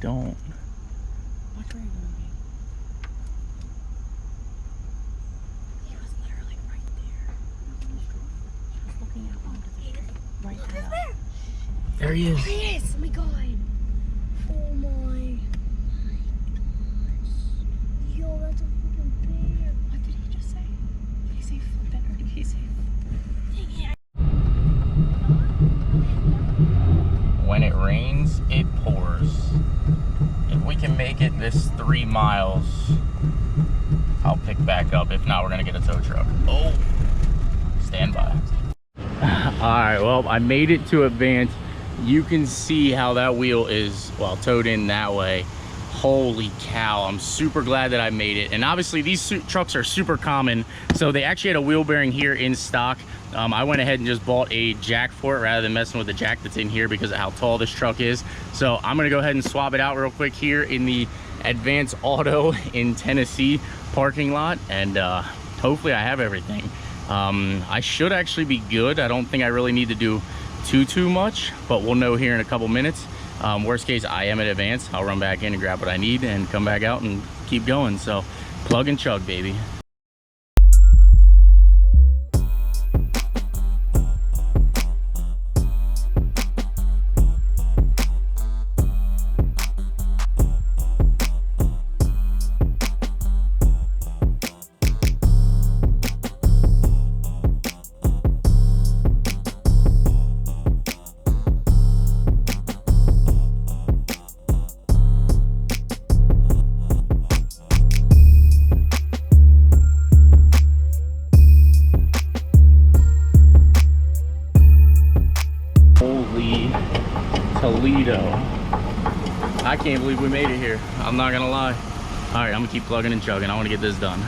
don't. Watch where you're going. He was literally right there. He was looking out onto the street. Right there. There he is. There he is. Oh my god. Oh my gosh. Yo, that's a fucking bear. What did he just say? Did he say flippin' or did he say? When it rains, it pours. If we can make it this 3 miles, I'll pick back up. If not, we're gonna get a tow truck. Oh, stand by. All right, well, I made it to Advance. You can see how that wheel is, well, towed in that way. Holy cow, I'm super glad that I made it. And obviously these trucks are super common, so they actually had a wheel bearing here in stock. I went ahead and just bought a jack for it rather than messing with the jack that's in here because of how tall this truck is. So I'm gonna go ahead and swap it out real quick here in the Advance Auto in Tennessee parking lot, and hopefully I have everything. I should actually be good. I don't think I really need to do too much, but we'll know here in a couple minutes. Worst case, I am at Advance. I'll run back in and grab what I need and come back out and keep going. So plug and chug, baby. Toledo. I can't believe we made it here. I'm not gonna lie. All right, I'm gonna keep plugging and chugging. I want to get this done.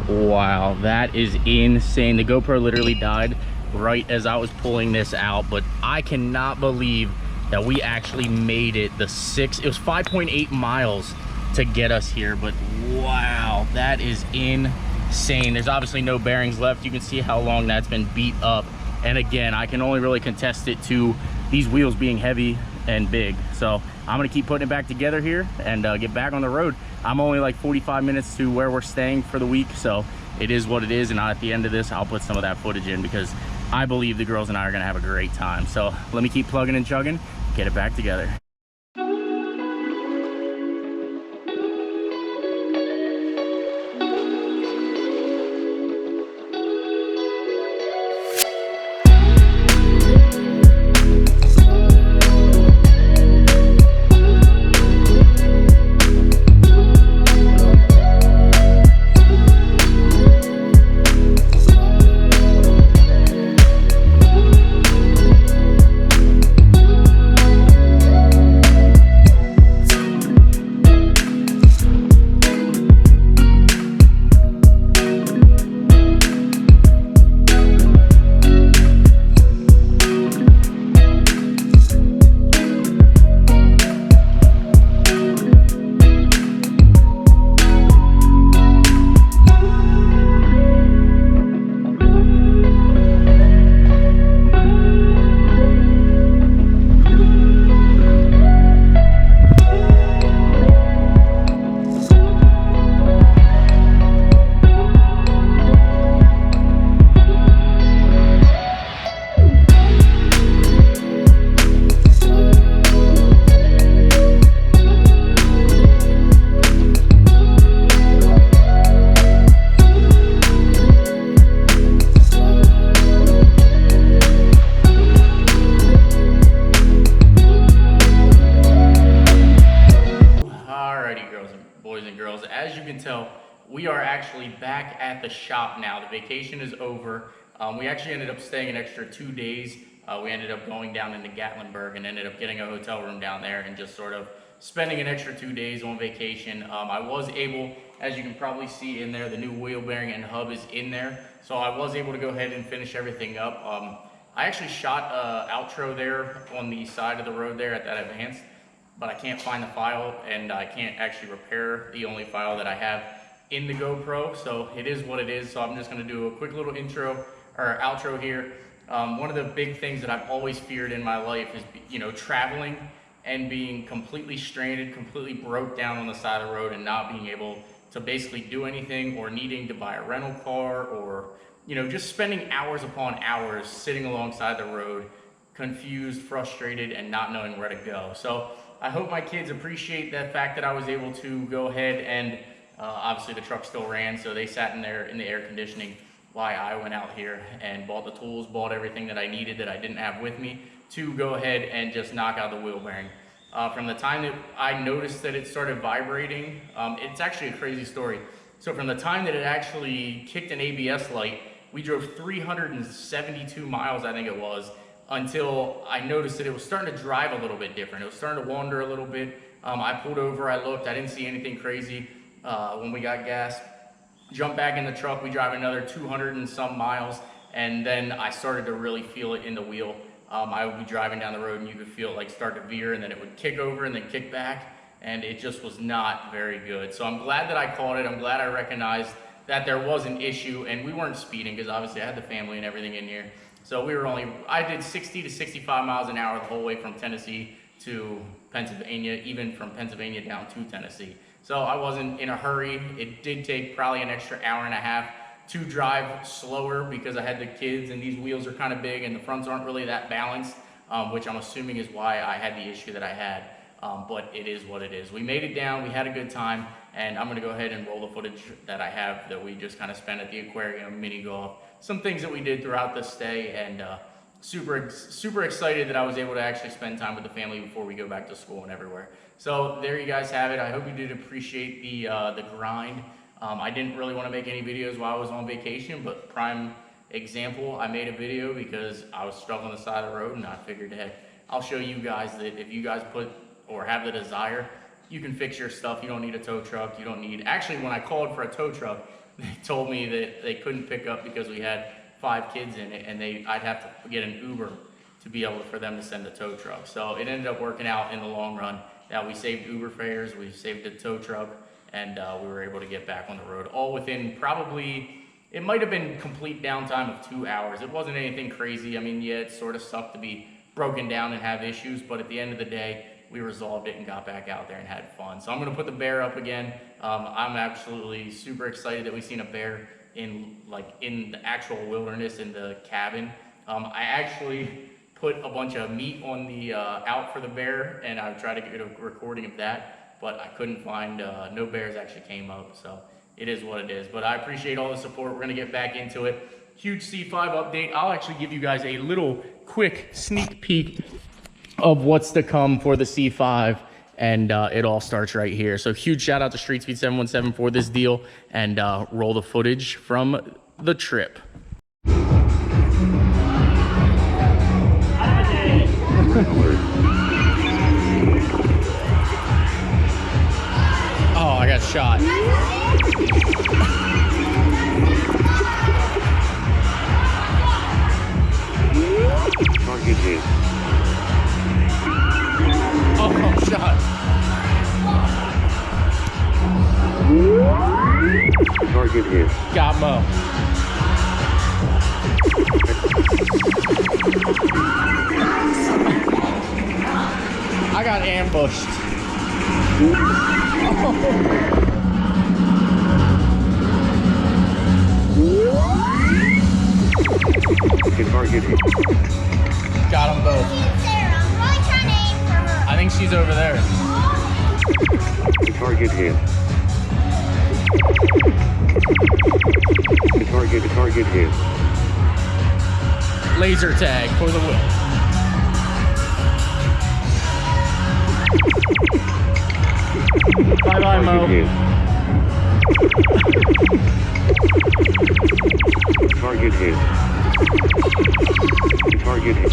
Wow, that is insane. The GoPro literally died right as I was pulling this out, but I cannot believe that we actually made it. It was 5.8 miles to get us here, but wow, that is insane. There's obviously no bearings left. You can see how long that's been beat up. And again, I can only really contest it to these wheels being heavy and big. So I'm gonna keep putting it back together here and get back on the road. I'm only like 45 minutes to where we're staying for the week, so it is what it is. And at the end of this, I'll put some of that footage in because I believe the girls and I are gonna have a great time. So let me keep plugging and chugging, get it back together. We are actually back at the shop now. The vacation is over. We actually ended up staying an extra 2 days. We ended up going down into Gatlinburg and ended up getting a hotel room down there and just sort of spending an extra 2 days on vacation. I was able, as you can probably see in there, the new wheel bearing and hub is in there. So I was able to go ahead and finish everything up. I actually shot an outro there on the side of the road there at that advanced, but I can't find the file and I can't actually repair the only file that I have in the GoPro. So it is what it is. So I'm just gonna do a quick little intro or outro here. One of the big things that I've always feared in my life is, traveling and being completely stranded, completely broke down on the side of the road and not being able to basically do anything, or needing to buy a rental car, or, just spending hours upon hours sitting alongside the road, confused, frustrated, and not knowing where to go. So I hope my kids appreciate the fact that I was able to go ahead and, obviously the truck still ran, so they sat in there in the air conditioning while I went out here and bought the tools, bought everything that I needed that I didn't have with me to go ahead and just knock out the wheel bearing. From the time that I noticed that it started vibrating, it's actually a crazy story. So from the time that it actually kicked an ABS light, we drove 372 miles, I think it was, until I noticed that it was starting to drive a little bit different. It was starting to wander a little bit. I pulled over, I looked, I didn't see anything crazy when we got gas. Jumped back in the truck, we drive another 200 and some miles, and then I started to really feel it in the wheel. I would be driving down the road and you could feel it like start to veer, and then it would kick over and then kick back, and it just was not very good. So I'm glad that I caught it. I'm glad I recognized that there was an issue, and we weren't speeding because obviously I had the family and everything in here. So I did 60 to 65 miles an hour the whole way from Tennessee to Pennsylvania, even from Pennsylvania down to Tennessee. So I wasn't in a hurry. It did take probably an extra hour and a half to drive slower because I had the kids and these wheels are kind of big and the fronts aren't really that balanced, which I'm assuming is why I had the issue that I had. But it is what it is. We made it down, we had a good time, and I'm gonna go ahead and roll the footage that I have that we just kind of spent at the aquarium, mini golf, some things that we did throughout the stay, and super excited that I was able to actually spend time with the family before we go back to school and everywhere. So there you guys have it. I hope you did appreciate the grind. I didn't really want to make any videos while I was on vacation, but prime example, I made a video because I was stuck on the side of the road, and I figured, heck, I'll show you guys that if you guys put or have the desire, you can fix your stuff. You don't need a tow truck. You don't need, actually when I called for a tow truck, they told me that they couldn't pick up because we had 5 kids in it, and I'd have to get an Uber to be able for them to send the tow truck. So it ended up working out in the long run. Now we saved Uber fares, we saved the tow truck, and we were able to get back on the road all within probably, it might have been complete downtime of 2 hours. It wasn't anything crazy. I mean, yeah, it sort of sucked to be broken down and have issues, but at the end of the day, we resolved it and got back out there and had fun. So I'm gonna put the bear up again. I'm absolutely super excited that we've seen a bear in the actual wilderness in the cabin. I actually put a bunch of meat on the out for the bear, and I tried to get a recording of that, but I couldn't find, no bears actually came up, so it is what it is. But I appreciate all the support. We're gonna get back into it. Huge C5 update. I'll actually give you guys a little quick sneak peek of what's to come for the C5, and it all starts right here. So huge shout out to Street Speed 717 for this deal, and roll the footage from the trip. Oh, I got shot. Target hit. Oh, I'm shot. Target hit. Got Mo. I got ambushed. Target hit. Got them both. Sarah, I'm really trying to aim for her. I think she's over there. Target hit. Target hit. Laser tag for the win. Bye bye, Mo. Target hit. Target hit. Target hit.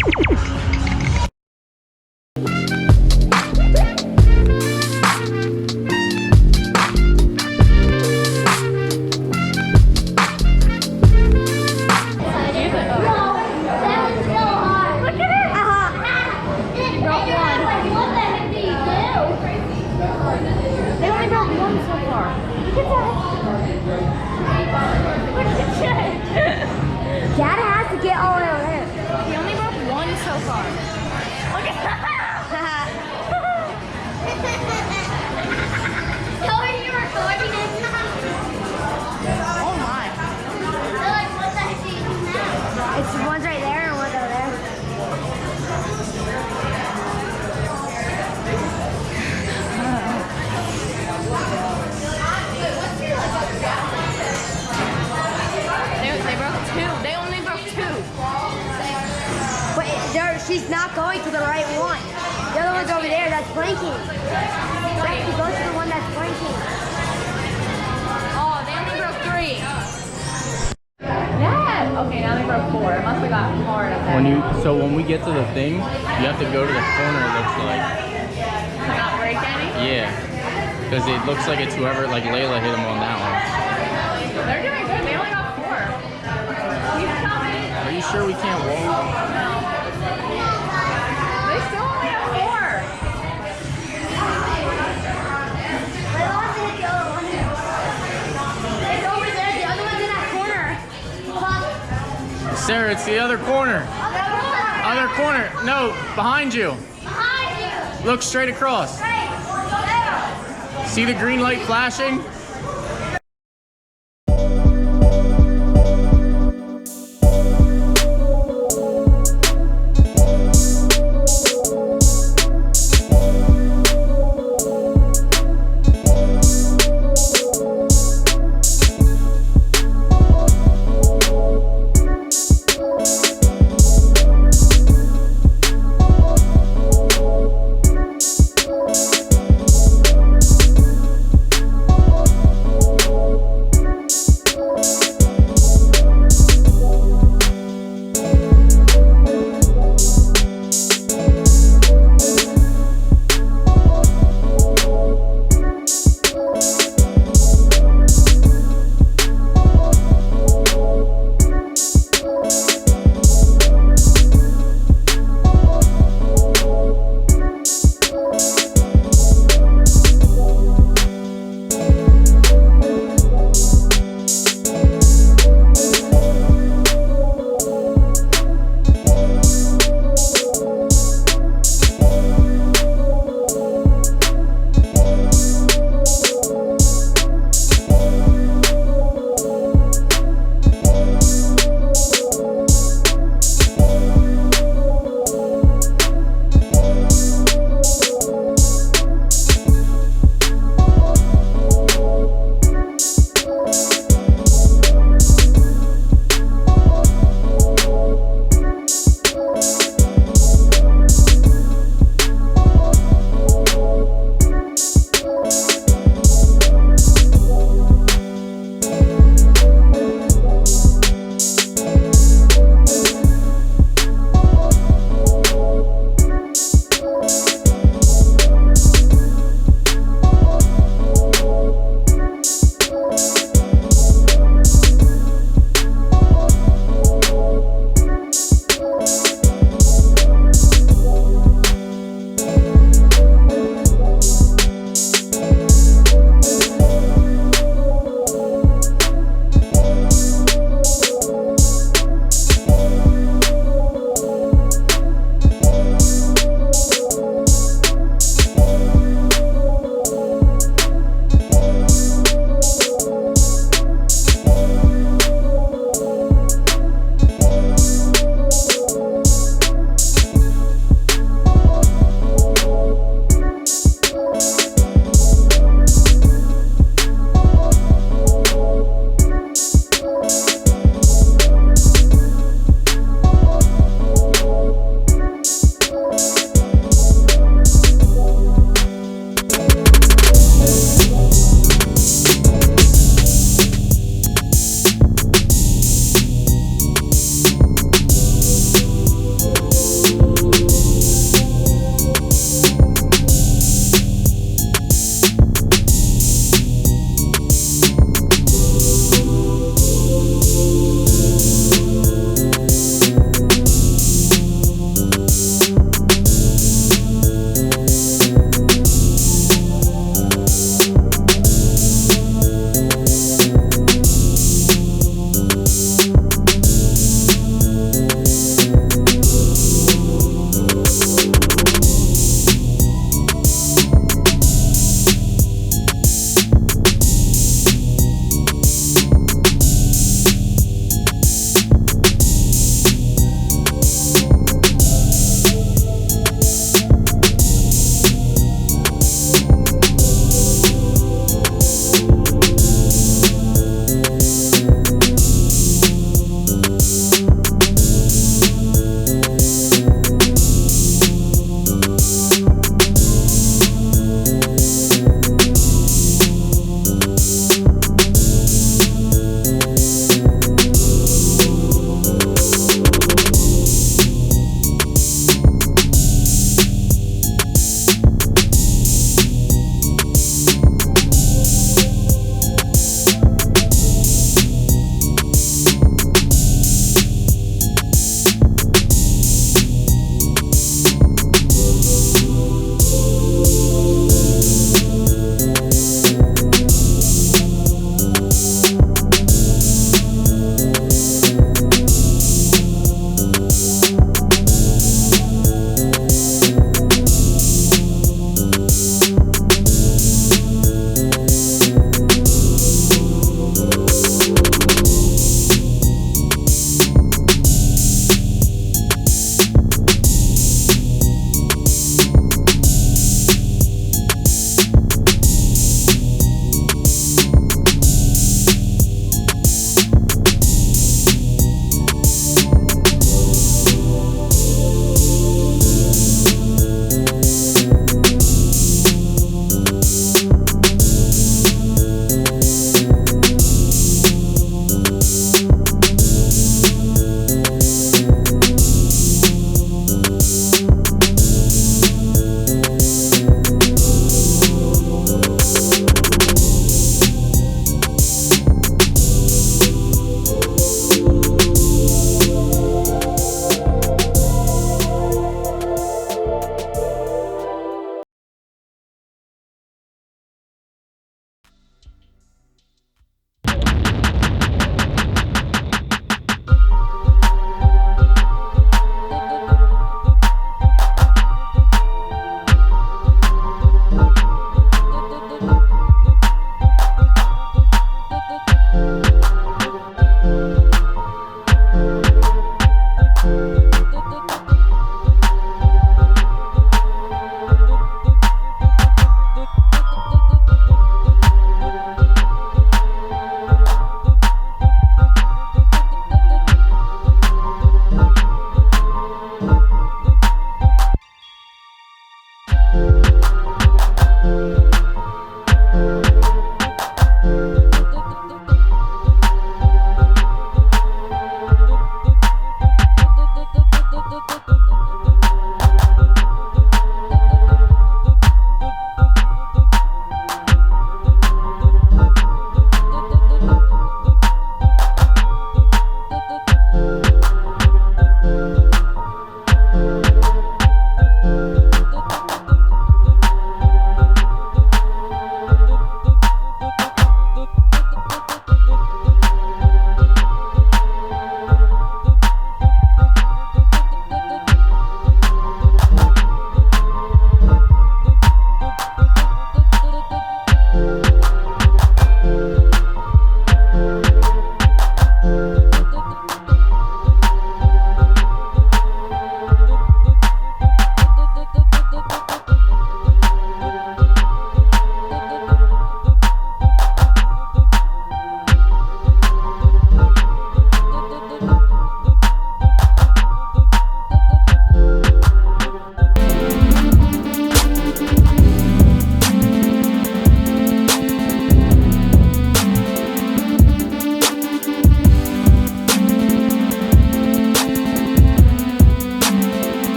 They only broke one so far. Dad has to get all the way over there. He only broke one so far. Look at that. How are you recording it? Oh my. Like, what the heck are you doing now? It's one's right there and one's over there. They broke two. They only broke two. But she's not going to the right one. The other one's over there that's blinking. She goes to the one that's blinking. Oh, they only broke three. Yeah. Okay, now they broke four. It must have got hard up there. When we get to the thing, you have to go to the corner. It looks like. Not break any? Yeah, because it looks like it's whoever, like Layla hit him on that one. They're doing good. They only got four. Keep coming. Are you sure we can't walk? They still only have four. Wait, I want to hit the other one. It's over there. The other one's in that corner. Sarah, it's the other corner. Other corner. No, behind you. Behind you. Look straight across. Right. There. See the green light flashing?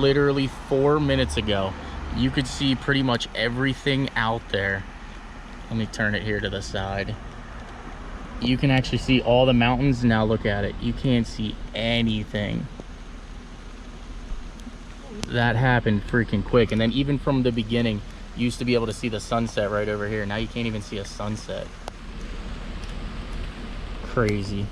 literally 4 minutes ago, you could see pretty much everything out there. Let me turn it here to the side. You can actually see all the mountains. Now look at it. You can't see anything. That happened freaking quick. And then even from the beginning, you used to be able to see the sunset right over here. Now you can't even see a sunset. Crazy.